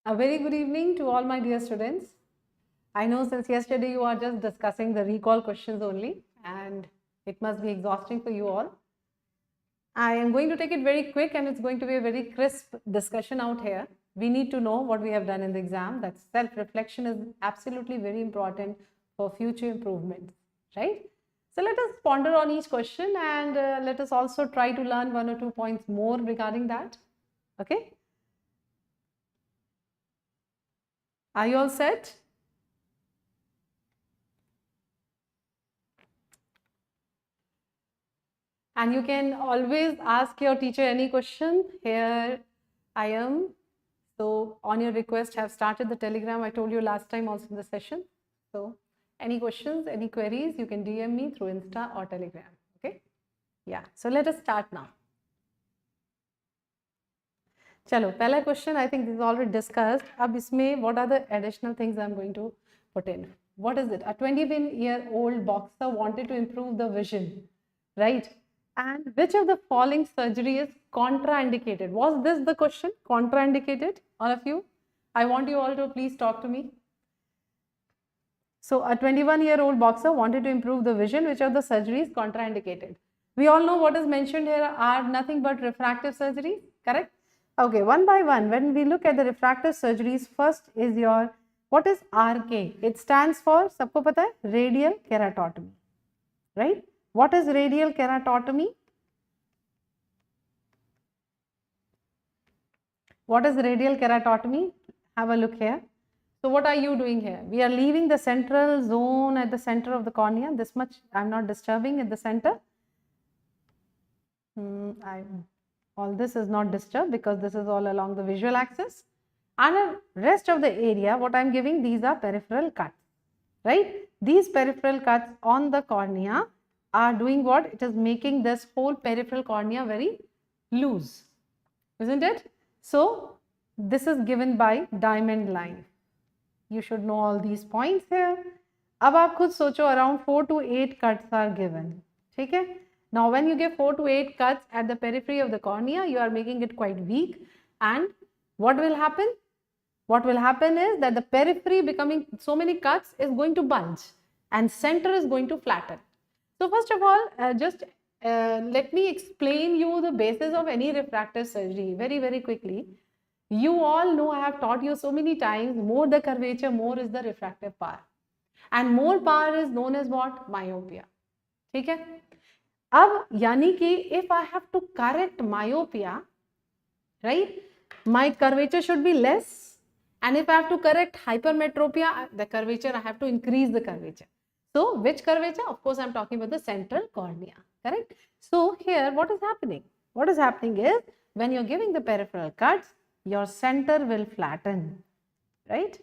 A very good evening to all my dear students. I know since yesterday you are just discussing the recall questions only, and it must be exhausting for you all. I am going to take it very quick, and it's going to be a very crisp discussion out here. We need to know what we have done in the exam. That self-reflection is absolutely very important for future improvements, right? So let us ponder on each question, and let us also try to learn 1 or 2 points more regarding that. Okay? Are you all set? And you can always ask your teacher any question. Here I am. So on your request, I have started the Telegram. I told you last time also in the session. So any questions, any queries, you can DM me through Insta or Telegram. Okay? Yeah. So let us start now. Chalo, pehla question, I think this is already discussed. Ab isme, what are the additional things I'm going to put in? What is it? A 21-year-old boxer wanted to improve the vision, right? And which of the following surgery is contraindicated? Was this the question? Contraindicated, all of you? I want you all to please talk to me. So a 21-year-old boxer wanted to improve the vision. Which of the surgeries contraindicated? We all know what is mentioned here are nothing but refractive surgeries, correct? Okay, one by one, when we look at the refractive surgeries, first is your, what is RK? It stands for, sabko pata hai, radial keratotomy, right? What is radial keratotomy? What is radial keratotomy? Have a look here. So what are you doing here? We are leaving the central zone at the center of the cornea. This much I'm not disturbing at the center. All this is not disturbed because this is all along the visual axis. And the rest of the area, what I'm giving, these are peripheral cuts, right? These peripheral cuts on the cornea are doing what? It is making this whole peripheral cornea very loose, isn't it? So this is given by diamond line. You should know all these points here. अब आप खुद सोचो, around 4 to 8 cuts are given. ठीक है? Now when you give 4 to 8 cuts at the periphery of the cornea, you are making it quite weak. And what will happen? What will happen is that the periphery becoming so many cuts is going to bulge and center is going to flatten. So first of all, let me explain you the basis of any refractive surgery very, very quickly. You all know, I have taught you so many times, more the curvature, more is the refractive power. And more power is known as what? Myopia. ठीक है? अब यानी कि if I have to correct myopia, right, my curvature should be less, and if I have to correct hypermetropia, the curvature, I have to increase the curvature. So which curvature? Of course, I'm talking about the central cornea, correct? So here what is happening? What is happening is when you're giving the peripheral cuts, your center will flatten, right?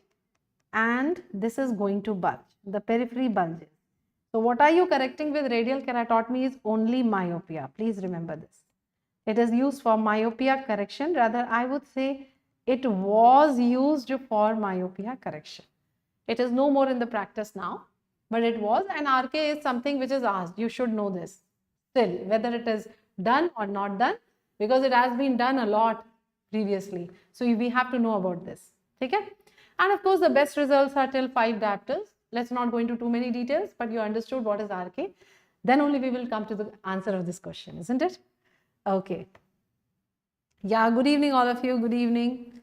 And this is going to bulge, the periphery bulges. So what are you correcting with radial keratotomy is only myopia. Please remember this. It is used for myopia correction. Rather, I would say it was used for myopia correction. It is no more in the practice now, but it was, and RK is something which is asked. You should know this still, whether it is done or not done, because it has been done a lot previously. So we have to know about this. Okay? And of course, the best results are till 5 diopters. Let's not go into too many details, but you understood what is RK. Then only we will come to the answer of this question, isn't it? Okay. Yeah, good evening all of you. Good evening.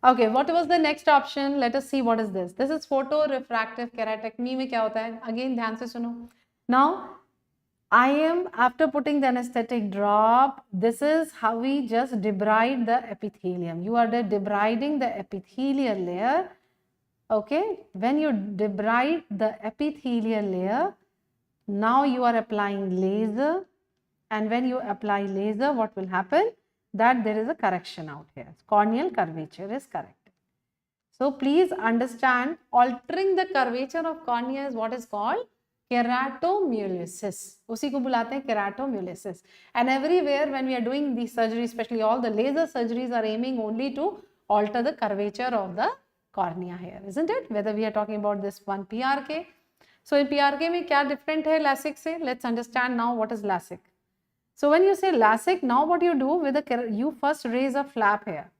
Okay, what was the next option? Let us see what is this. This is photorefractive keratectomy. में क्या होता है? Again, ध्यान से सुनो. Now, I am, after putting the anesthetic drop, this is how we just debride the epithelium. You are debriding the epithelial layer. Okay, when you debride the epithelial layer, now you are applying laser, and when you apply laser, what will happen? That there is a correction out here. Corneal curvature is corrected. So please understand, altering the curvature of cornea is what is called keratomyolysis. उसी को बुलाते हैं keratomyolysis. And everywhere when we are doing these surgeries, especially all the laser surgeries are aiming only to alter the curvature of the cornea here, isn't it? Whether we are talking about this one PRK. So in PRK में क्या different है LASIK से? Let's understand now what is LASIK. So when you say LASIK, now what you do with the, you first raise a flap here.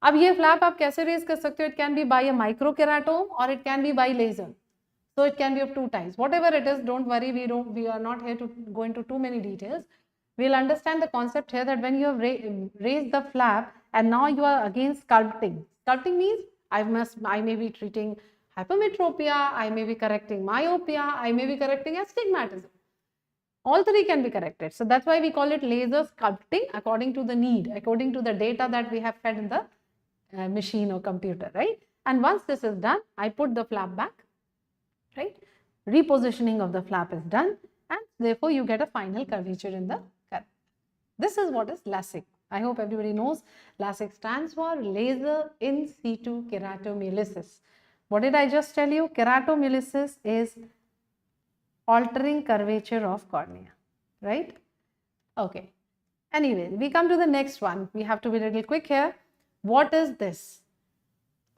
अब ये flap आप कैसे raise कर सकते हो? It can be by a micro keratome और it can be by laser. So it can be of two types. Whatever it is, don't worry. We are not here to go into too many details. We'll understand the concept here that when you have raised the flap and now you are again sculpting. Sculpting means I may be treating hypermetropia, I may be correcting myopia, I may be correcting astigmatism. All three can be corrected. So that's why we call it laser sculpting according to the need, according to the data that we have fed in the machine or computer, right? And once this is done, I put the flap back. Right, repositioning of the flap is done and therefore you get a final curvature in the curve. This is what is LASIK. I hope everybody knows LASIK stands for laser in situ keratomyelitis. What did I just tell you? Keratomyelitis is altering curvature of cornea, right? Okay. Anyway, we come to the next one. We have to be a little quick here. What is this?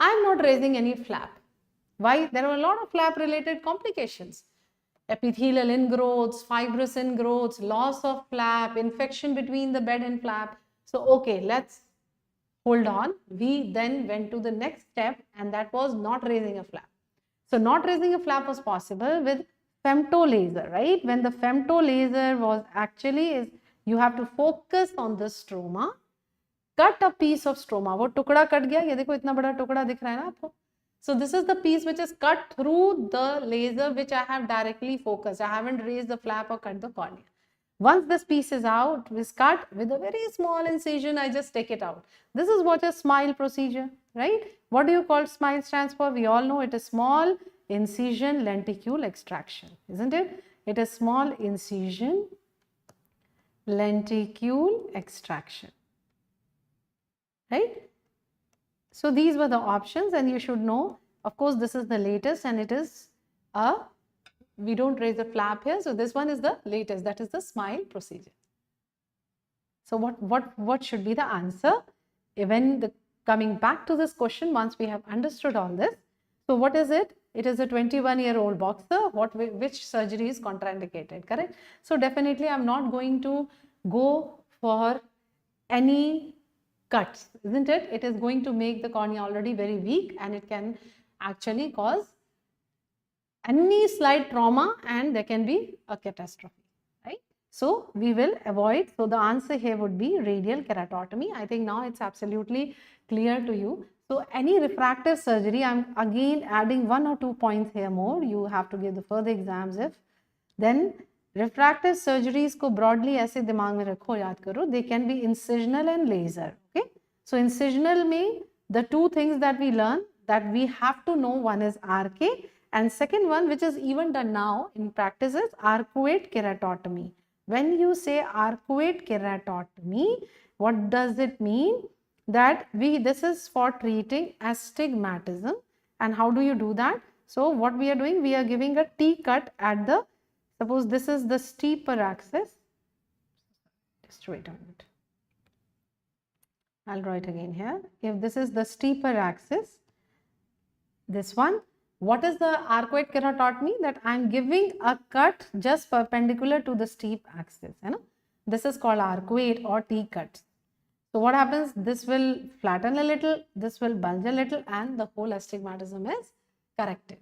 I'm not raising any flap. Why? There are a lot of flap related complications. Epithelial ingrowths, fibrous ingrowths, loss of flap, infection between the bed and flap. So, okay, let's hold on. We then went to the next step and that was not raising a flap. So, not raising a flap was possible with femtolaser, right? When the femtolaser was actually you have to focus on the stroma, cut a piece of stroma. वो टुकड़ा cut गया, ये देखो इतना बड़ा टुकड़ा दिख रहा है ना आपको. So this is the piece which is cut through the laser which I have directly focused. I haven't raised the flap or cut the cornea. Once this piece is out, is cut with a very small incision, I just take it out. This is what a SMILE procedure, right? What do you call SMILE stands for? We all know it is small incision lenticule extraction, isn't it? It is small incision lenticule extraction, right? So these were the options and you should know, of course, this is the latest and it is we don't raise the flap here. So this one is the latest, that is the SMILE procedure. So what should be the answer? When coming back to this question, once we have understood all this, so what is it? It is a 21-year-old boxer. Which surgery is contraindicated, correct? So definitely I'm not going to go for any cuts, isn't it? It is going to make the cornea already very weak and it can actually cause any slight trauma and there can be a catastrophe, right? So we will avoid. So the answer here would be radial keratotomy. I think now it's absolutely clear to you. So any refractive surgery, I'm again adding 1 or 2 points here more. You have to give the further exams if. Then refractive surgeries को broadly ऐसे दिमाग में रखो, याद करो. They can be incisional and laser. Okay. So incisional में the two things that we learn that we have to know, one is RK and second one which is even done now in practice is arcuate keratotomy. When you say arcuate keratotomy, what does it mean? That this is for treating astigmatism. And how do you do that? So what we are doing, we are giving a T cut at the, suppose this is the steeper axis. Just wait a minute. I'll draw it again here. If this is the steeper axis, this one, what is the arcuate keratotomy? That I am giving a cut just perpendicular to the steep axis. You know? This is called arcuate or T cut. So what happens? This will flatten a little, this will bulge a little and the whole astigmatism is corrected.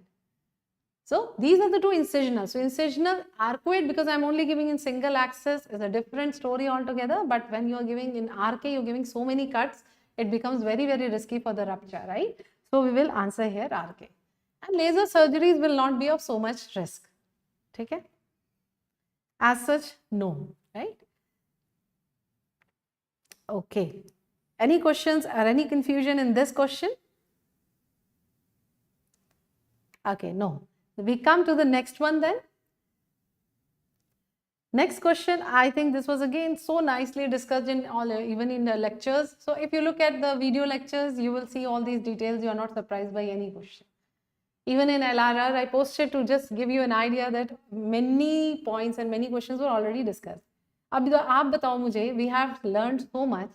So these are the two incisional. So incisional arcuate, because I am only giving in single axis, is a different story altogether. But when you are giving in RK, you are giving so many cuts, it becomes very, very risky for the rupture, right? So we will answer here RK. And laser surgeries will not be of so much risk. Okay? As such, no, right? Okay. Any questions or any confusion in this question? Okay, no. We come to the next one then. Next question, I think this was again so nicely discussed in all, even in the lectures. So if you look at the video lectures, you will see all these details. You are not surprised by any question. Even in LRR, I posted to just give you an idea that many points and many questions were already discussed. Ab aap batao mujhe, we have learned so much.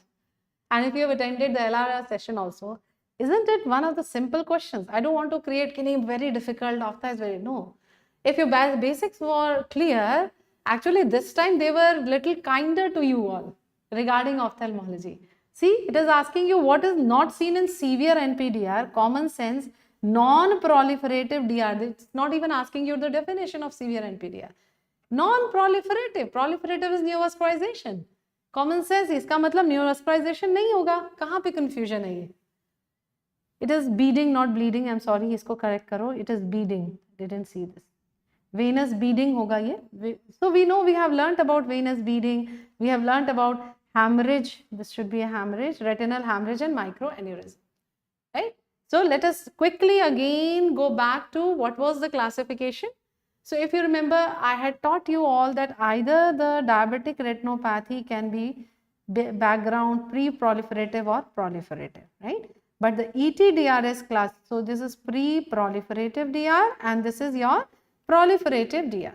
And if you have attended the LRR session also, isn't it one of the simple questions? I don't want to create any very difficult, Ophtha is very, no. If your basics were clear, actually this time they were little kinder to you all regarding ophthalmology. See, it is asking you what is not seen in severe NPDR, common sense, non-proliferative DR. It's not even asking you the definition of severe NPDR. Non-proliferative, proliferative is neovascularization. Common sense, इसका मतलब neovascularization नहीं होगा. कहाँ पे confusion है ये? It is beading, not bleeding. I'm sorry, इसको correct करो. It is beading. Didn't see this. Venous beading होगा ये. So we know, we have learnt about venous beading. We have learnt about hemorrhage. This should be a hemorrhage, retinal hemorrhage and microaneurysm. Right? So let us quickly again go back to what was the classification. So if you remember, I had taught you all that either the diabetic retinopathy can be background pre-proliferative or proliferative, right? But the ETDRS class, so this is pre-proliferative DR and this is your proliferative DR.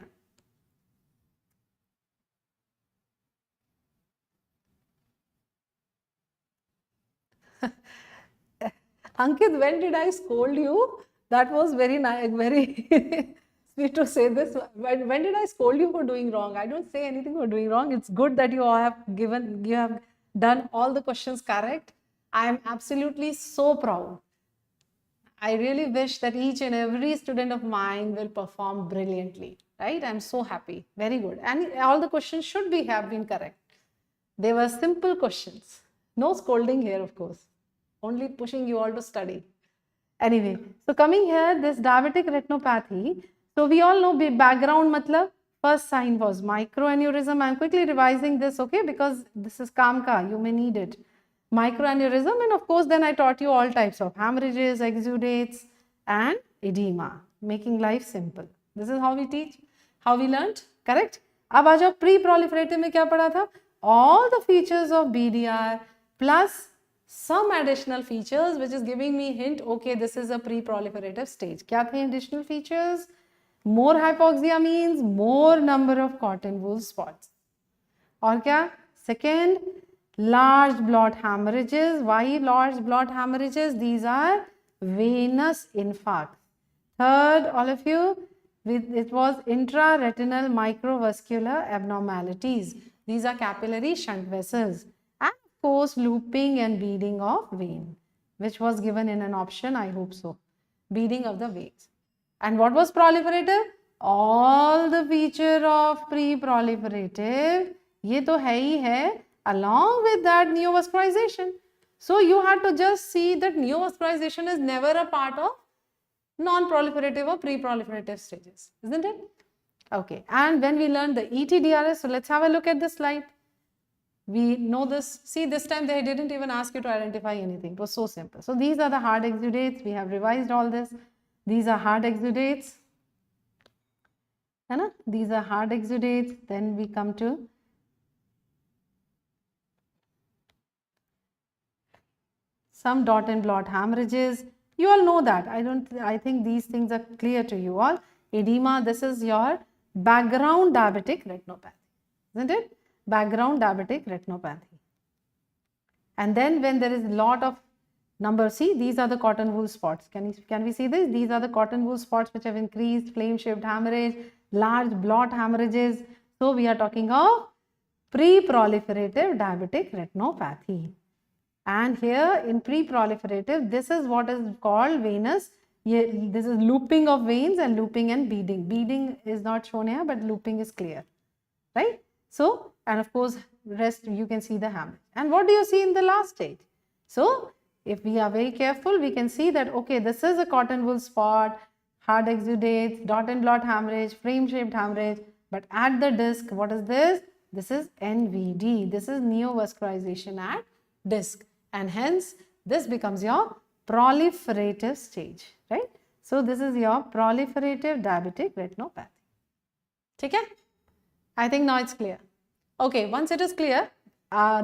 Ankit, when did I scold you? That was very nice, very sweet to say this. When did I scold you for doing wrong? I don't say anything for doing wrong. It's good that you have done all the questions correct. I am absolutely so proud. I really wish that each and every student of mine will perform brilliantly, right? I'm so happy. Very good. And all the questions should have been correct. They were simple questions. No scolding here, of course. Only pushing you all to study. Anyway, so coming here, this diabetic retinopathy. So we all know background matlab, first sign was microaneurysm. I'm quickly revising this, okay, because this is Kamka, you may need it. Microaneurysm, and of course then I taught you all types of hemorrhages, exudates and edema, making life simple. This is how we teach, how we learnt, correct? अब आ जाओ pre-proliferative में क्या पढ़ा था? All the features of BDR plus some additional features which is giving me hint, okay, this is a pre-proliferative stage. क्या थे additional features? More hypoxia means more number of cotton wool spots. और क्या? Second, large blood hemorrhages. Why large blood hemorrhages? These are venous infarcts. Third, all of you, it was intraretinal microvascular abnormalities. These are capillary shunt vessels. And of course, looping and beading of vein, which was given in an option, I hope so. Beading of the veins. And what was proliferative? All the feature of pre-proliferative, ये तो है ही है, along with that neovascularization. So you had to just see that neovascularization is never a part of non-proliferative or pre-proliferative stages, isn't it? Okay, and when we learn the ETDRS, so let's have a look at this slide. We know this. See, this time they didn't even ask you to identify anything. It was so simple. So these are the hard exudates. We have revised all this. These are hard exudates. These are hard exudates. Then we come to some dot and blot hemorrhages. You all know that. I think these things are clear to you all. Edema, this is your background diabetic retinopathy, isn't it? Background diabetic retinopathy. And then when there is a lot of number, see, these are the cotton wool spots. Can we see this? These are the cotton wool spots which have increased, flame-shaped hemorrhage, large blot hemorrhages. So we are talking of pre-proliferative diabetic retinopathy. And here in pre-proliferative, this is what is called venous. This is looping of veins and looping and beading. Beading is not shown here, but looping is clear, right? So, and of course, rest you can see the hemorrhage. And what do you see in the last stage? So, if we are very careful, we can see that, okay, this is a cotton wool spot, hard exudates, dot and blot hemorrhage, frame-shaped hemorrhage. But at the disc, what is this? This is NVD. This is neovascularization at disc. And hence, this becomes your proliferative stage, right? So, this is your proliferative diabetic retinopathy. Okay? I think now it's clear. Okay, once it is clear,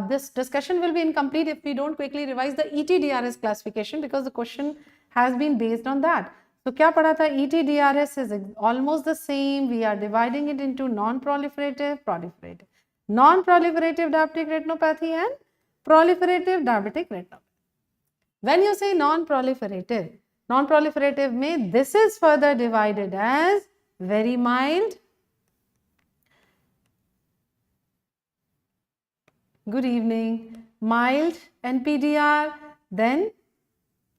this discussion will be incomplete if we don't quickly revise the ETDRS classification because the question has been based on that. So, kya padha tha? ETDRS is almost the same. We are dividing it into non-proliferative, proliferative. Non-proliferative diabetic retinopathy and proliferative diabetic retinopathy. When you say non-proliferative mein this is further divided as very mild. Good evening. mild NPDR, then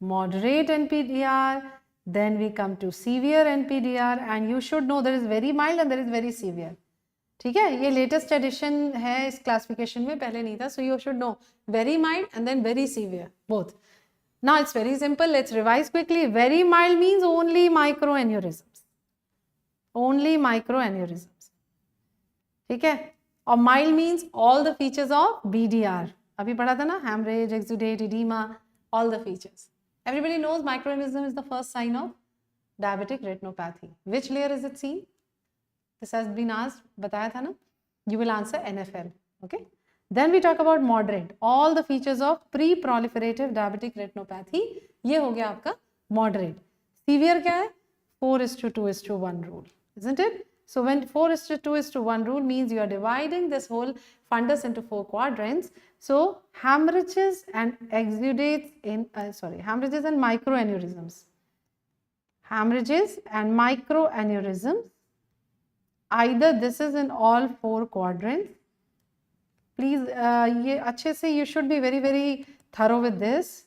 moderate NPDR, then we come to severe NPDR, and you should know there is very mild and there is very severe. ठीक है, ये latest edition है इस classification में, पहले नहीं था. So you should know very mild and then very severe both. Now it's very simple. Let's revise quickly. Very mild means only microaneurysms. Only microaneurysms. ठीक है. और mild means all the features of BDR. अभी पढ़ा था ना, hemorrhage, exudate, edema, all the features. Everybody knows microaneurysm is the first sign of diabetic retinopathy. Which layer is it seen? This has been asked. बताया था ना. You will answer NFL. Okay. Then we talk about moderate. All the features of pre-proliferative diabetic retinopathy. ये हो गया आपका moderate. Severe क्या है? 4:2:1 rule, isn't it? So when 4:2:1 rule means you are dividing this whole fundus into 4 quadrants. So hemorrhages and exudates in hemorrhages and microaneurysms. Hemorrhages and microaneurysms. Either this is in all 4 quadrants. Please, ये अच्छे से you should be very very thorough with this.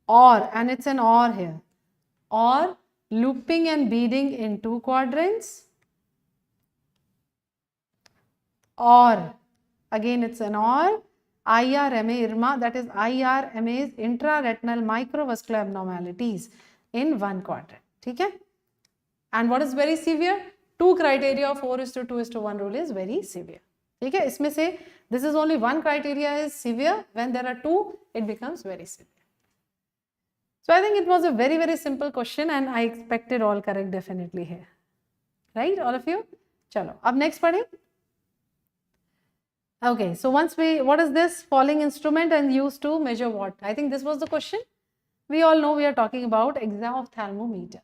Or, and it's an or here. Or looping and beading in 2 quadrants. Or, again it's an or. IRMA, IRMA, that is IRMA is intraretinal microvascular abnormalities in 1 quadrant. ठीक है? And what is very severe? 2 criteria of 4:2:1 rule is very severe. ठीक है, इसमें से this is only 1 criteria is severe. When there are 2, it becomes very severe. So I think it was a very very simple question and I expected all correct definitely here. Right, all of you? चलो, अब next पढ़ें. Okay, so once what is this falling instrument and used to measure what? I think this was the question. We all know we are talking about exophthalmometer.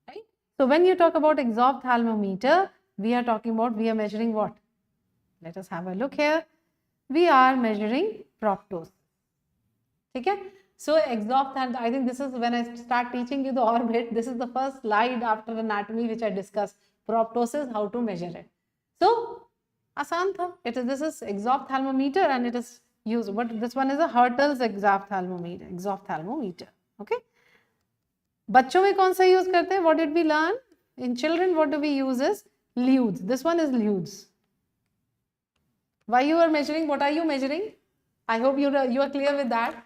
Right? So when you talk about exophthalmometer, we are talking about, we are measuring what? Let us have a look here. We are measuring proptosis. ठीक है? So exophthalm, I think this is when I start teaching you the orbit. This is the first slide after anatomy which I discussed. Proptosis, how to measure it. So आसान था. This is exophthalmometer and it is used. But this one is a Hertel's exophthalmometer. Exophthalmometer. Okay. बच्चों में कौन सा use करते हैं? What did we learn? In children, what do we use is lues. This one is lues. Why you are measuring? What are you measuring? I hope you are clear with that.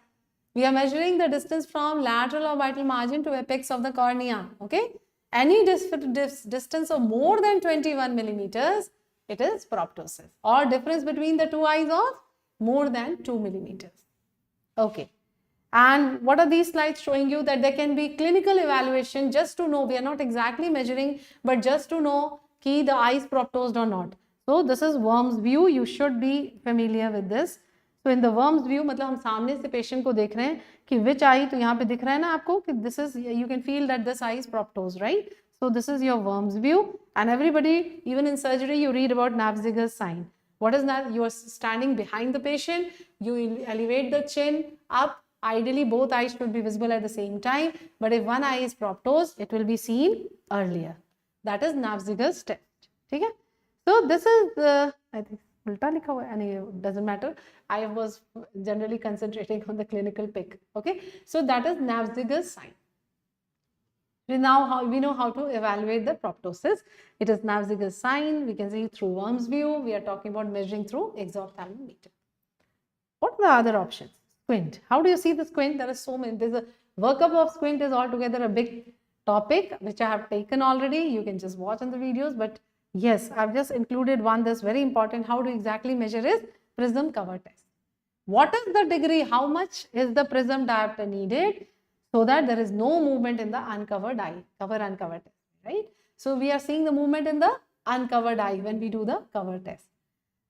We are measuring the distance from lateral orbital margin to apex of the cornea. Okay. Any distance of more than 21 millimeters, it is proptosis, or difference between the 2 eyes of more than 2 millimeters. Okay. And what are these slides showing you? That there can be clinical evaluation just to know. We are not exactly measuring, but just to know कि the eye is proptosed or not. So this is worm's view. You should be familiar with this. So in the worm's view, मतलब हम सामने से patient को देख रहे हैं कि which eye, तो यहाँ पे दिख रहा है ना आपको कि this is, you can feel that this eye is proptosed, right? So this is your worm's view. And everybody, even in surgery, you read about Nafziger's sign. What is that? You are standing behind the patient. You elevate the chin up. Ideally, both eyes should be visible at the same time. But if one eye is proptosed, it will be seen earlier. That is Nafziger's test. ठीक है? So this is, I think, ulta likha hua hai. Anyway, doesn't matter. I was generally concentrating on the clinical pic. Okay? So that is Nafziger's sign. Now we know how to evaluate the proptosis. It is Nafziger's sign. We can see through worm's view. We are talking about measuring through exophthalmometer. What are the other options? Squint. How do you see the squint? There are so many. There's a workup of squint is altogether a big topic which I have taken already. You can just watch on the videos. But yes, I've just included one that's very important. How to exactly measure is prism cover test. What is the degree? How much is the prism diopter needed? So that there is no movement in the uncovered eye, cover-uncover test, right? So we are seeing the movement in the uncovered eye when we do the cover test.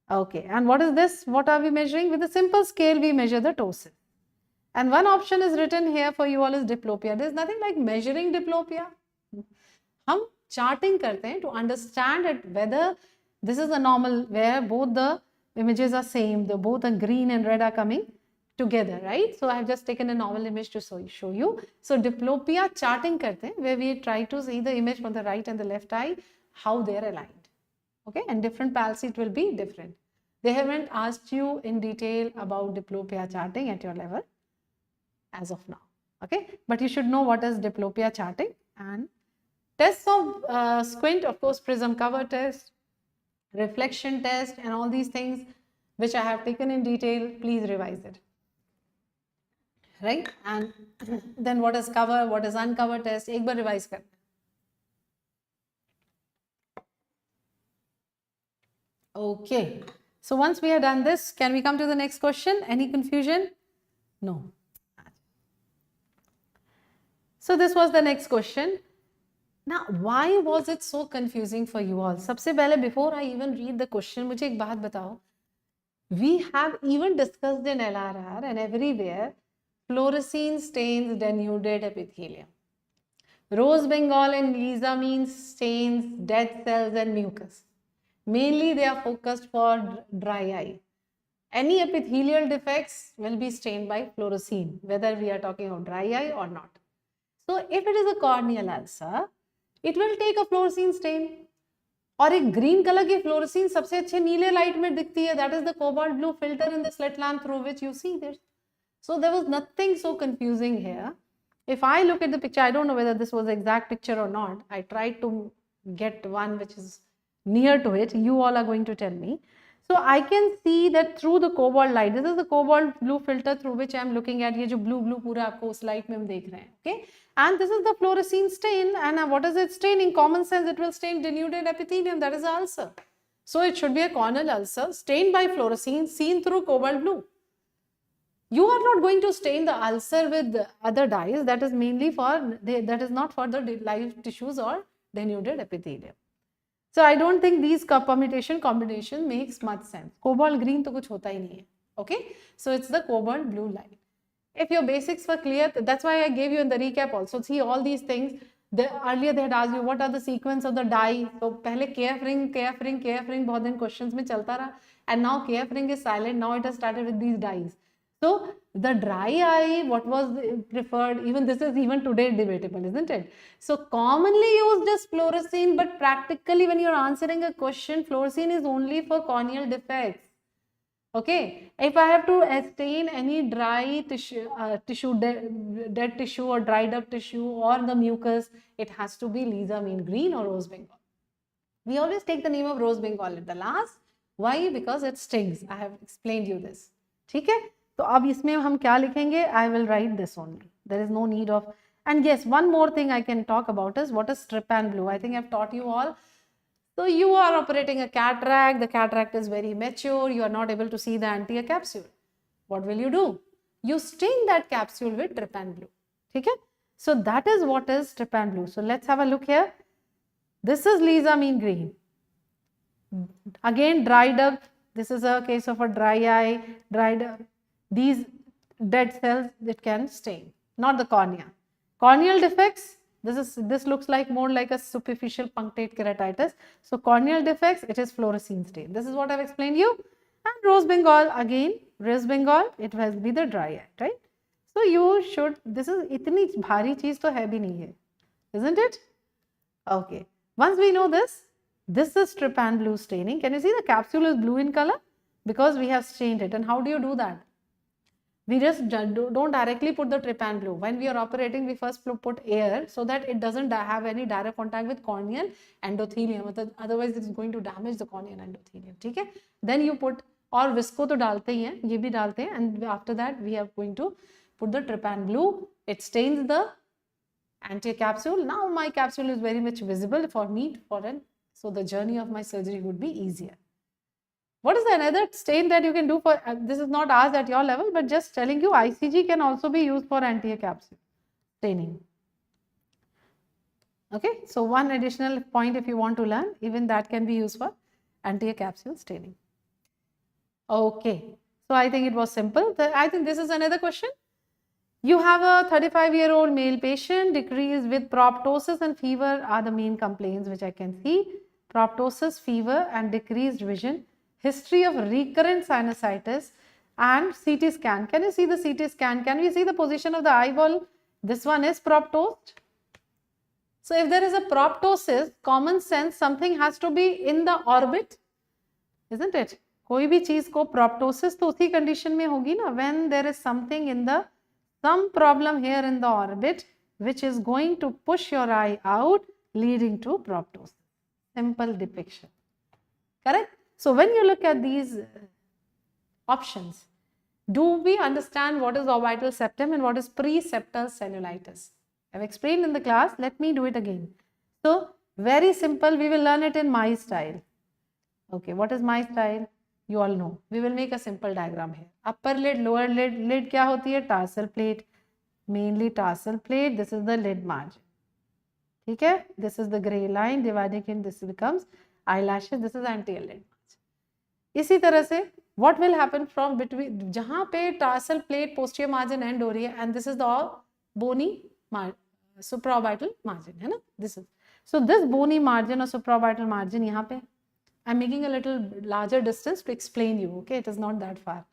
Okay, and what is this? What are we measuring? With a simple scale, we measure the ptosis. And one option is written here for you all is diplopia. There is nothing like measuring diplopia. हम charting करते हैं to understand it whether this is a normal where both the images are same, both the green and red are coming together, right? So I have just taken a normal image to show you. So diplopia charting करते हैं where we try to see the image from the right and the left eye, how they are aligned. Okay, and different palsy it will be different. They haven't asked you in detail about diplopia charting at your level as of now. Okay, but you should know what is diplopia charting. And tests of squint, of course, prism cover test, reflection test, and all these things which I have taken in detail. Please revise it. Right? And then what is cover, what is uncover test, एक बार revise कर. Okay. So once we have done this, can we come to the next question? Any confusion? No. So this was the next question. Now, why was it so confusing for you all? सबसे पहले, before I even read the question, मुझे एक बात बताओ. We have even discussed in LRR and everywhere, fluorescein stains denuded epithelium. Rose Bengal and Lizamine stains dead cells and mucus. Mainly they are focused for dry eye. Any epithelial defects will be stained by fluorescein, whether we are talking of dry eye or not. So if it is a corneal ulcer, it will take a fluorescein stain. और एक green color की fluorescein सबसे अच्छे नीले light में दिखती है. That is the cobalt blue filter in the slit lamp through which you see this. So there was nothing so confusing here. If I look at the picture, I don't know whether this was the exact picture or not. I tried to get one which is near to it. You all are going to tell me. So I can see that through the cobalt light, this is the cobalt blue filter through which I am looking at. ये जो blue पूरा आपको उस light में हम देख रहे हैं, okay? And this is the fluorescein stain. And what is it staining? Common sense, it will stain denuded epithelium. That is the ulcer. So it should be a corneal ulcer stained by fluorescein, seen through cobalt blue. You are not going to stain the ulcer with other dyes. That is mainly for, that is not for the live tissues or denuded epithelium. So I don't think these combination makes much sense. Cobalt green to kuch hota hi nahi hai. Okay, so it's the cobalt blue light. If your basics were clear, that's why I gave you in the recap also. See all these things. Earlier they had asked you what are the sequence of the dye. So pehle KF ring बहुत दिन questions में चलता रहा. And now KF ring is silent. Now it has started with these dyes. So the dry eye, what was preferred, even this is even today debatable, isn't it? So commonly used is fluorescein, but practically when you're answering a question, fluorescein is only for corneal defects. Okay, if I have to stain any dry tissue, dead tissue or dried up tissue or the mucus, it has to be Lizamine green or Rose Bengal. We always take the name of Rose Bengal at the last. Why? Because it stings. I have explained you this. ठीक है? तो अब इसमें हम क्या लिखेंगे? I will write this only. There is no need of. And yes, one more thing I can talk about is what is trypan blue. I think I've taught you all. So you are operating a cataract. The cataract is very mature. You are not able to see the anterior capsule. What will you do? You stain that capsule with trypan blue. Okay? So that is what is trypan blue. So let's have a look here. This is Lizamine green. Again dried up. This is a case of a dry eye, dried up. These dead cells it can stain, not the cornea. Corneal defects, this looks like more like a superficial punctate keratitis. So corneal defects, it is fluorescein stain. This is what I've explained you. And Rose Bengal, again, Rose Bengal, it will be the dry eye, right? So you should, this is itni bhari cheez to hai bhi nahi hai, isn't it? Okay. Once we know this is trypan blue staining. Can you see the capsule is blue in color? Because we have stained it. And how do you do that? We just don't directly put the trypan blue. When we are operating, we first put air so that it doesn't have any direct contact with corneal endothelium. Otherwise, it is going to damage the corneal endothelium. Okay? Then you put, or visco to डालते ही हैं, ये भी डालते हैं, and after that we are going to put the trypan blue. It stains the anterior capsule. Now my capsule is very much visible for me, so the journey of my surgery would be easier. What is another stain that you can do for, this is not asked at your level, but just telling you ICG can also be used for anterior capsule staining. Okay, so one additional point if you want to learn, even that can be used for anterior capsule staining. Okay, so I think it was simple. I think this is another question. You have a 35-year-old male patient, decrease with proptosis and fever are the main complaints which I can see. Proptosis, fever and decreased vision. History of recurrent sinusitis and CT scan. Can you see the CT scan? Can we see the position of the eyeball? This one is proptosed. So if there is a proptosis, common sense, something has to be in the orbit, isn't it? कोई भी चीज को proptosis तो उसी condition में होगी ना, when there is something in the some problem here in the orbit which is going to push your eye out, leading to proptosis. Simple depiction. Correct? So when you look at these options, do we understand what is orbital septum and what is preseptal cellulitis? I've explained in the class. Let me do it again. So very simple. We will learn it in my style. Okay, what is my style? You all know. We will make a simple diagram here. Upper lid, lower lid. Lid क्या होती है? Tarsal plate. Mainly tarsal plate. This is the lid margin. ठीक है? This is the gray line dividing in. This becomes eyelashes. This is anterior lid margin. इसी तरह से what will happen from between जहाँ पे tarsal plate posterior margin end हो रही है and this is the bony supraorbital margin है ना? This is so this bony margin or supraorbital margin यहाँ पे I'm making a little larger distance to explain you, okay? It is not that far.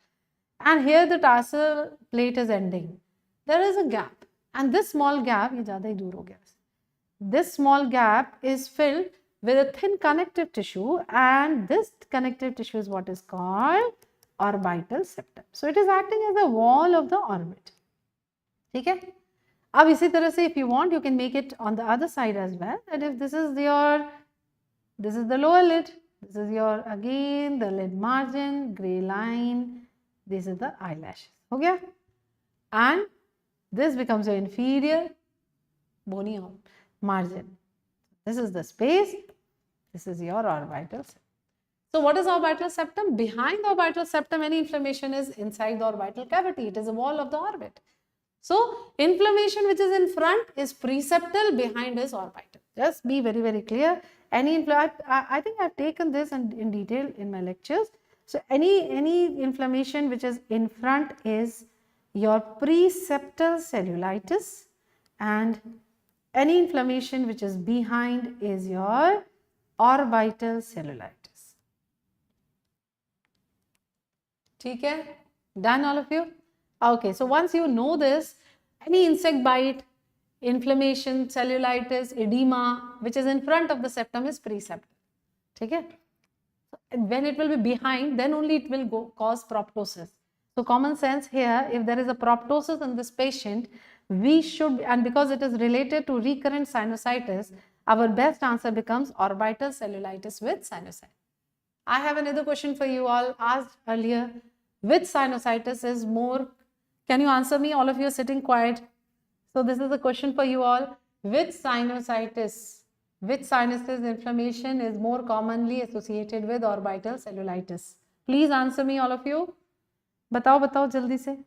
And here the tarsal plate is ending. There is a gap. And this small gap, ये ज़्यादा ही दूर हो गया. This small gap is filled with a thin connective tissue and this connective tissue is what is called orbital septum. So it is acting as a wall of the orbit. ठीक है? अब इसी तरह से if you want, you can make it on the other side as well. And if this is the lower lid. This is your again the lid margin, gray line. This is the eyelashes. हो गया? And this becomes your inferior bony margin. This is the space. This is your orbital septum. So what is orbital septum? Behind the orbital septum, any inflammation is inside the orbital cavity. It is a wall of the orbit. So inflammation which is in front is preseptal, behind is orbital. Just be very, very clear. I think I've taken this in detail in my lectures. So any inflammation which is in front is your preseptal cellulitis and any inflammation which is behind is your orbital cellulitis. ठीक है? Done all of you? Okay, so once you know this, any insect bite, inflammation, cellulitis, edema, which is in front of the septum is preseptal. ठीक है? When it will be behind, then only it will cause proptosis. So common sense here, if there is a proptosis in this patient, we should, and because it is related to recurrent sinusitis, our best answer becomes orbital cellulitis with sinusitis. I have another question for you all asked earlier. Which sinusitis is more? Can you answer me? All of you are sitting quiet. So this is a question for you all. Which sinusitis, which sinuses inflammation is more commonly associated with orbital cellulitis? Please answer me, all of you. बताओ जल्दी से.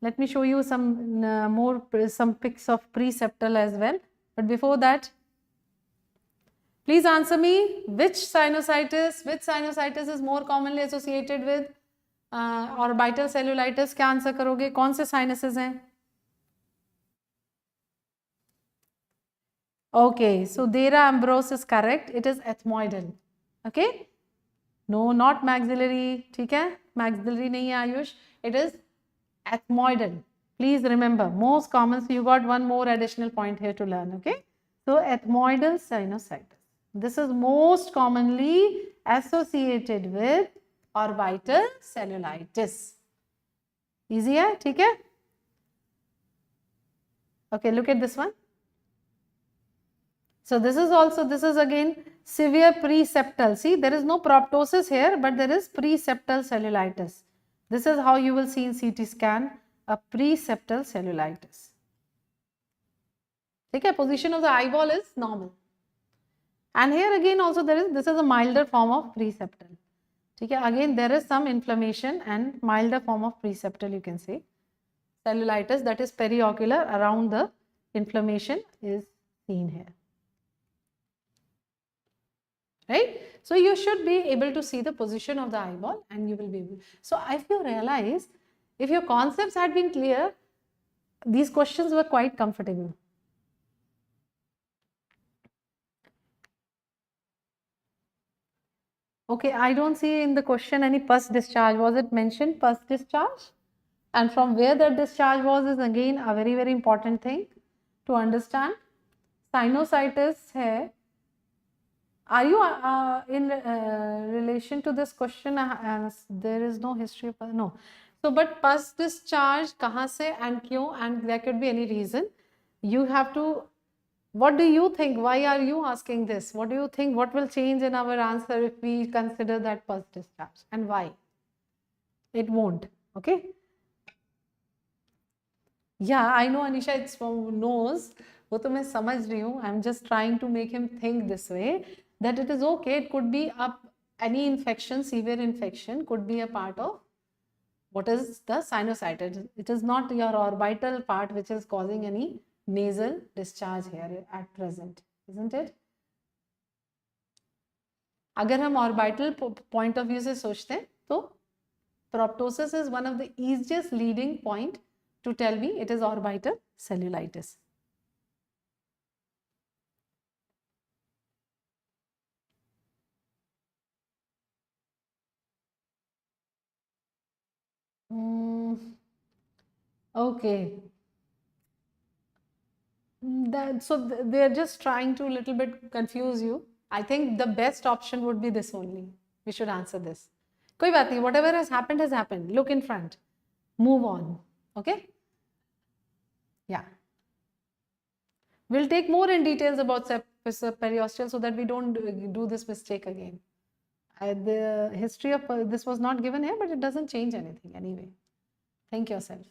Let me show you some pics of preseptal as well. But before that, please answer me. Which sinusitis is more commonly associated with orbital cellulitis? क्या answer करोगे? कौन से sinuses हैं? Okay, so Dera Ambrose is correct. It is ethmoidal. Okay? No, not maxillary. ठीक है? Maxillary नहीं है Ayush. It is ethmoidal. Please remember, most common. So you got one more additional point here to learn. Okay? So ethmoidal sinusitis. This is most commonly associated with orbital cellulitis. Easy है? ठीक है? Okay, look at this one. So this is again severe preseptal. See, there is no proptosis here, but there is preseptal cellulitis. This is how you will see in CT scan a preseptal cellulitis. Okay, position of the eyeball is normal. And here again also this is a milder form of preseptal. Okay, again there is some inflammation and milder form of preseptal, you can say. Cellulitis, that is periocular, around the inflammation is seen here. Right? So you should be able to see the position of the eyeball and you will be able. So if you realize, if your concepts had been clear, these questions were quite comfortable. Okay, I don't see in the question any pus discharge. Was it mentioned, pus discharge? And from where that discharge was is again a very, very important thing to understand. Sinusitis है. Are you in relation to this question? There is no history of no. So, but pus discharge kahan se and kyun, and there could be any reason. You have to. What do you think? Why are you asking this? What do you think? What will change in our answer if we consider that pus discharge, and why? It won't. Okay. Yeah, I know, Anisha. It's from nose. वो तो मैं समझ रही हूँ. I'm just trying to make him think this way that it is okay. It could be any infection, severe infection could be a part of what is the sinusitis. It is not your orbital part which is causing any nasal discharge here at present, isn't it? अगर हम orbital point of view से सोचते हैं तो proptosis is one of the easiest leading point to tell me it is orbital cellulitis. Okay. So they're just trying to little bit confuse you. I think the best option would be this only. We should answer this. कोई बात नहीं. Whatever has happened. Look in front. Move on. Okay? Yeah. We'll take more in details about periosteal so that we don't do this mistake again. The history of this was not given here, but it doesn't change anything anyway. Think yourself.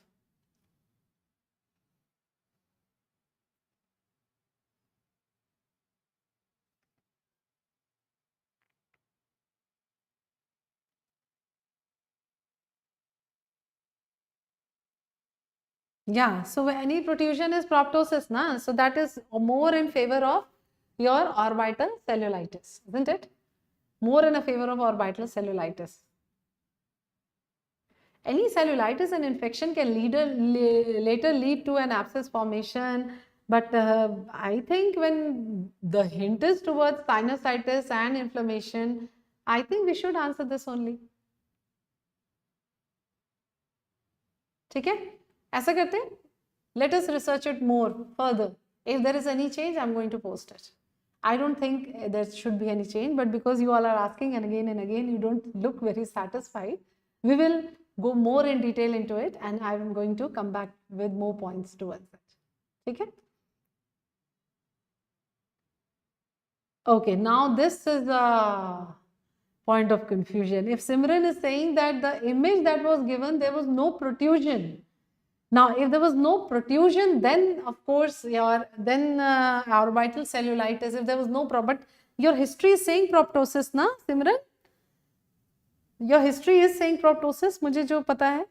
Yeah, so any protrusion is proptosis, na? So that is more in favor of your orbital cellulitis, isn't it? More in a favor of orbital cellulitis. Any cellulitis and infection can later lead to an abscess formation, but I think when the hint is towards sinusitis and inflammation, I think we should answer this only. ठीक है? ऐसा करते हैं? Let us research it more further. If there is any change, I'm going to post it. I don't think there should be any change, but because you all are asking and again, you don't look very satisfied. We will go more in detail into it, and I'm going to come back with more points towards it. Okay? Okay, now this is a point of confusion. If Simran is saying that the image that was given, there was no protrusion. Now, if there was no protrusion, then of course orbital cellulitis. If there was no but your history is saying proptosis, na Simran? Your history is saying proptosis. मुझे जो पता है.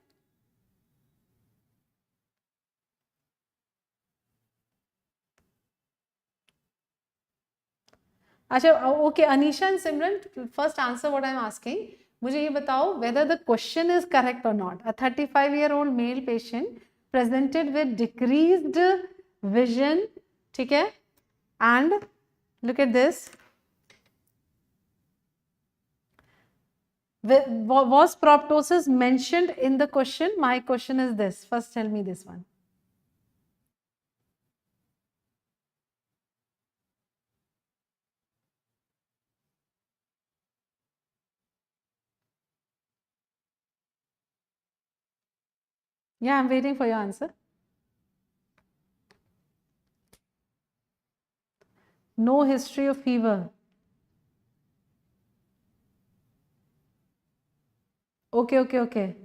अच्छा, okay, Anisha and Simran, first answer what I'm asking. मुझे ये बताओ whether the question is correct or not. A 35-year-old male patient presented with decreased vision, ठीक है? And look at this. Was proptosis mentioned in the question? My question is this. First tell me this one. Yeah, I'm waiting for your answer. No history of fever. Okay.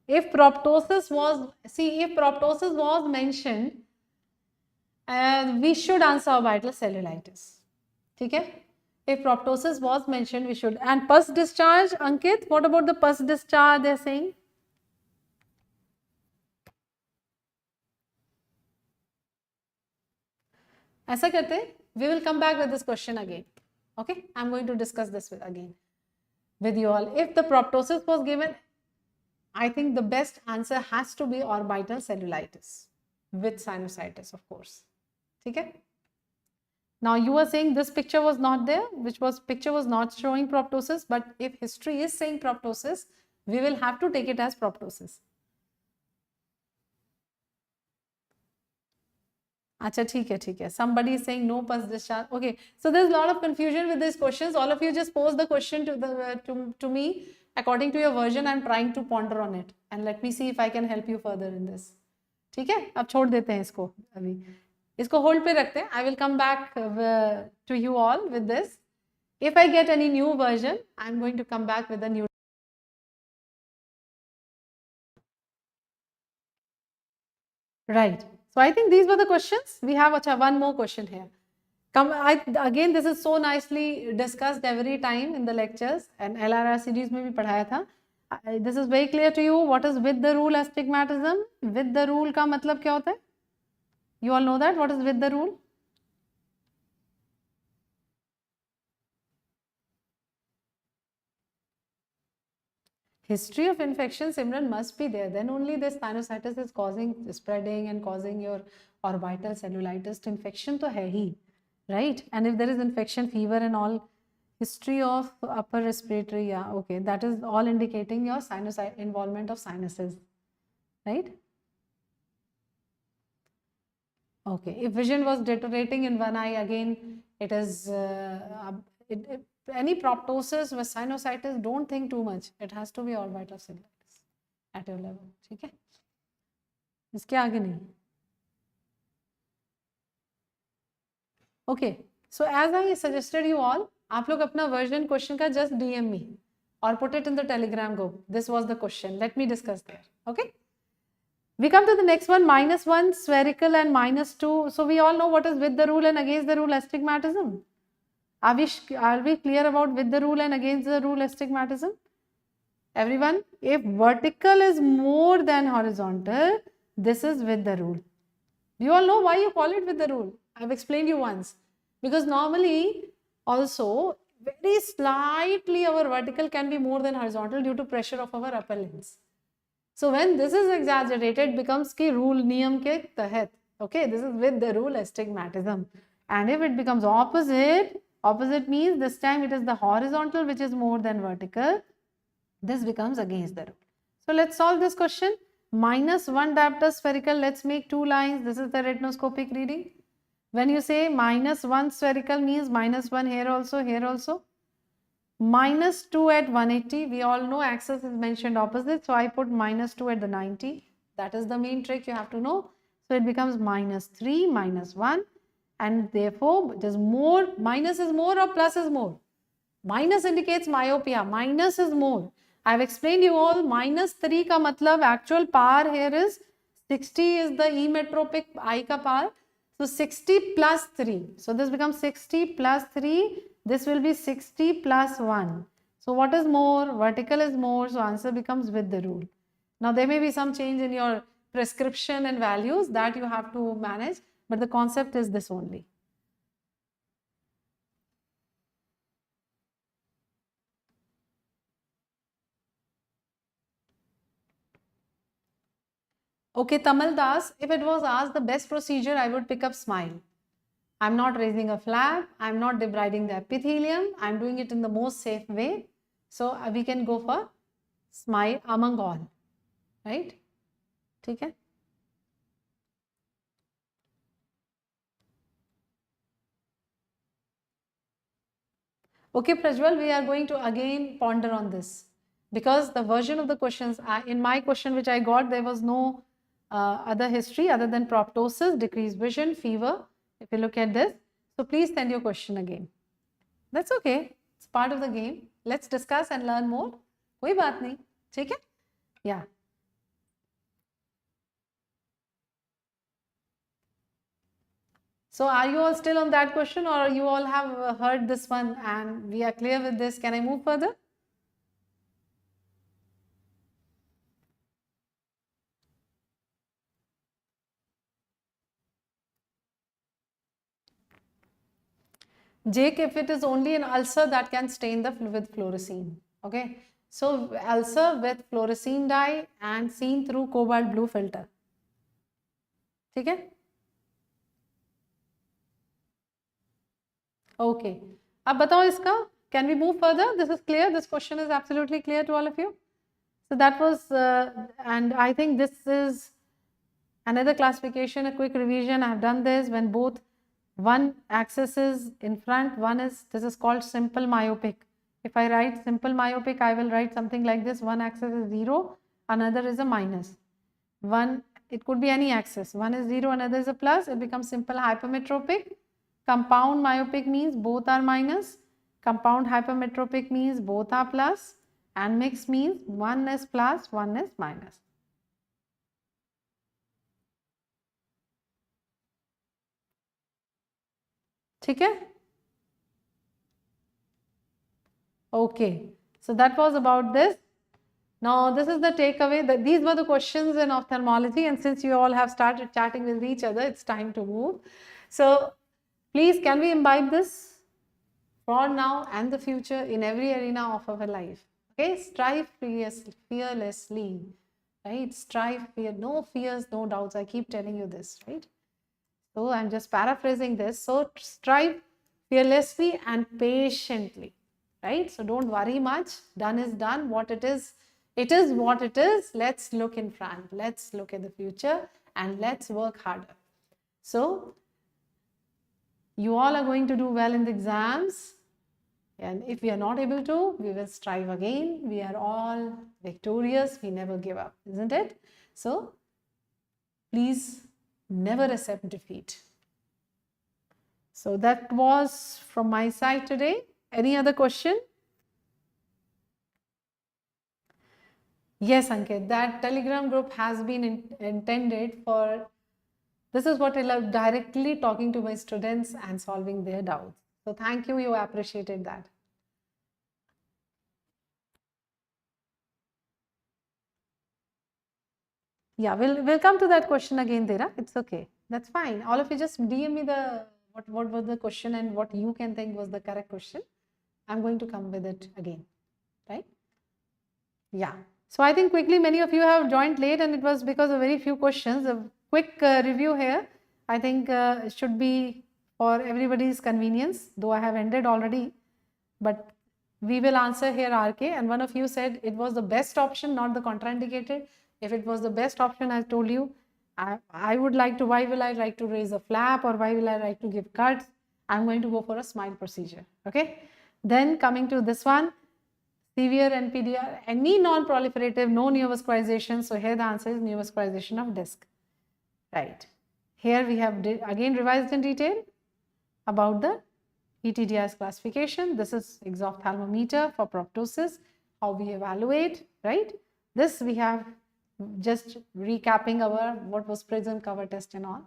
If proptosis was mentioned, we should answer orbital cellulitis. Okay? If proptosis was mentioned, we should. And pus discharge, Ankit, what about the pus discharge they're saying? ऐसा करते, we will come back with this question again. Okay? I'm going to discuss this again with you all. If the proptosis was given, I think the best answer has to be orbital cellulitis with sinusitis, of course. Okay? Now you are saying this picture was not there, picture was not showing proptosis, but if history is saying proptosis, we will have to take it as proptosis. अच्छा ठीक है. Somebody is saying no pus discharge. Okay, so there's a lot of confusion with these questions. All of you just pose the question to me according to your version. I'm trying to ponder on it and let me see if I can help you further in this. ठीक है, अब छोड़ देते हैं इसको, अभी इसको hold पे रखते हैं. I will come back to you all with this. If I get any new version, I'm going to come back with a new. Right. So I think these were the questions. We have one more question here. Again, this is so nicely discussed every time in the lectures and LRR series में भी पढ़ाया था. This is very clear to you. What is with the rule astigmatism? With the rule का मतलब क्या होता है? You all know that. What is with the rule? History of infection, Simran, must be there. Then only this sinusitis is causing spreading and causing your orbital cellulitis. तो infection तो है ही, right? And if there is infection, fever and all, history of upper respiratory, yeah, okay, that is all indicating your sinus involvement of sinuses, right? Okay, if vision was deteriorating in one eye, again, it is any proptosis with sinusitis, don't think too much. It has to be orbital cellulitis at your level. ठीक है, इसके आगे नहीं. Okay, so as I suggested you all, आप लोग अपना version question का just DM me or put it in the Telegram group. This was the question. Let me discuss there. Okay. We come to the next one, -1 spherical and -2. So we all know what is with the rule and against the rule astigmatism. Are we clear about with the rule and against the rule astigmatism? Everyone, if vertical is more than horizontal, this is with the rule. Do you all know why you call it with the rule? I've explained you once. Because normally also very slightly our vertical can be more than horizontal due to pressure of our upper limbs. So when this is exaggerated, it becomes ki rule niyam ke tahat. Okay, this is with the rule astigmatism. And if it becomes opposite means this time it is the horizontal which is more than vertical. This becomes against the rule. So let's solve this question. -1 diopter spherical, let's make 2 lines. This is the retinoscopic reading. When you say -1 spherical means -1 here also. -2 at 180, we all know axis is mentioned opposite, so I put -2 at the 90. That is the main trick you have to know. So it becomes -3, -1, and therefore it is more. Minus is more or plus is more? Minus indicates myopia. Minus is more. I have explained you all. -3 का मतलब actual power here is 60 is the emetropic eye का power. So 60 plus 3. So this becomes 60 plus 3. This will be 60 plus 1. So what is more? Vertical is more. So answer becomes with the rule. Now there may be some change in your prescription and values that you have to manage, but the concept is this only. Okay, Tamal Das, if it was asked the best procedure, I would pick up smile. I'm not raising a flag. I'm not debriding the epithelium. I'm doing it in the most safe way. So we can go for smile among all, right? ठीक है? Okay, Prajwal, we are going to again ponder on this because the version of the questions in my question which I got, there was no other history other than proptosis, decreased vision, fever. If you look at this, so please send your question again. That's okay. It's part of the game. Let's discuss and learn more. कोई बात नहीं, ठीक है? Yeah. So are you all still on that question, or you all have heard this one and we are clear with this? Can I move further? Jake, if it is only an ulcer, that can stain with fluorescein. Okay. So ulcer with fluorescein dye and seen through cobalt blue filter. ठीक है? Okay. अब बताओ इसका. Can we move further? This is clear. This question is absolutely clear to all of you. So that was, and I think this is Another classification, a quick revision, I have done this when both one axis is in front, this is called simple myopic. If I write simple myopic, I will write something like this. One axis is 0, another is a minus. It could be any axis. One is 0, another is a plus. It becomes simple hypermetropic. Compound myopic means both are minus. Compound hypermetropic means both are plus. And mixed means one is plus, one is minus. Okay? Okay. So that was about this. Now this is the takeaway. These were the questions in ophthalmology, and since you all have started chatting with each other, it's time to move. So please, can we imbibe this for now and the future in every arena of our life? Okay, strive fearlessly, right? Strive, no fears, no doubts. I keep telling you this, right? So I'm just paraphrasing this. So strive fearlessly and patiently, right? So don't worry much. Done is done. What it is what it is. Let's look in front. Let's look at the future and let's work harder. So you all are going to do well in the exams. And if we are not able to, we will strive again. We are all victorious. We never give up, isn't it? So please never accept defeat. So that was from my side today. Any other question? Yes, Ankit, that Telegram group has been intended for, this is what I love, directly talking to my students and solving their doubts. So thank you, you appreciated that. Yeah, we'll come to that question again, Dera. It's okay. That's fine. All of you just DM me what was the question and what you can think was the correct question. I'm going to come with it again, right? Yeah. So I think quickly many of you have joined late and it was because of very few questions. A quick review here. I think should be for everybody's convenience, though I have ended already. But we will answer here RK, and one of you said it was the best option, not the contraindicated. If it was the best option, I told you, I would like to, why will I like to raise a flap or why will I like to give cuts? I'm going to go for a smile procedure. Okay. Then coming to this one, severe NPDR, any non-proliferative, no neovascularization. So here the answer is neovascularization of disc. Right. Here we have again revised in detail about the ETDRS classification. This is exophthalmometer for proptosis, how we evaluate, right? This we have just recapping our what was prism cover test and all.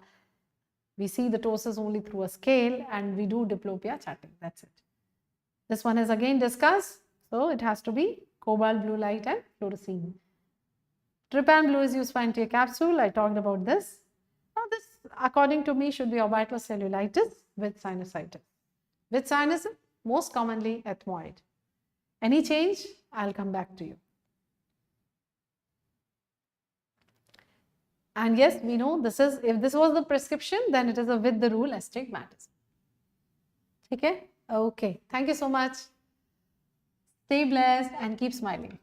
We see the ptosis only through a scale and we do diplopia charting. That's it. This one is again discussed. So it has to be cobalt blue light and fluorescein. Trypan blue is used for anti-capsule. I talked about this. Now this, according to me, should be orbital cellulitis with sinusitis. With sinus, most commonly ethmoid. Any change, I'll come back to you. And yes, we know this is, if this was the prescription, then it is a with the rule astigmatism. Okay? Okay. Thank you so much. Stay blessed and keep smiling.